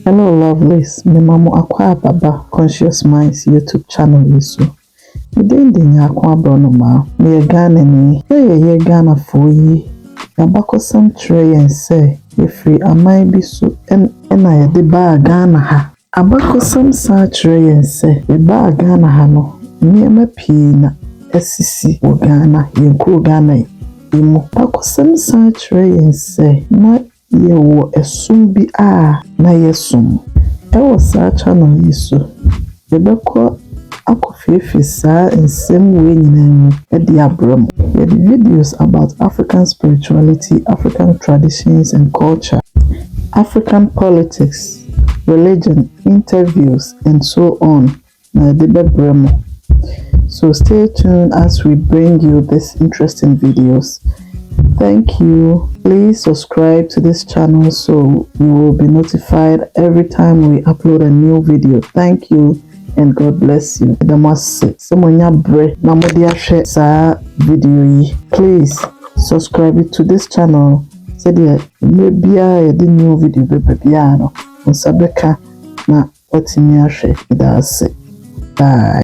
Hello lovelies, me mamu akwa baba Conscious Minds YouTube channel yiso. Within the nyakwa bronoma, me a Ghana ni, ye Ghana for ye. Yabako some tray and say, if we amai bisu and I de ba Ghana ha. Abako some sa tray and say, we ba Ghana ha no, me me pina, SCC o Ghana, yenko Ghana imu. Bako some sa tray and say, na ye wo esum bi a na yesum ewo sa channel yiso yebekọ akofefe sa nsem we nyinaa e di abram ye the videos about African spirituality, African traditions and culture, African politics, religion, interviews and so on na de bebrem. So stay tuned as we bring you these interesting videos. Thank you. Please subscribe to this channel so you will be notified every time we upload a new video. Thank you and God bless you. Please subscribe to this channel. Maybe I did new video baby. Bye.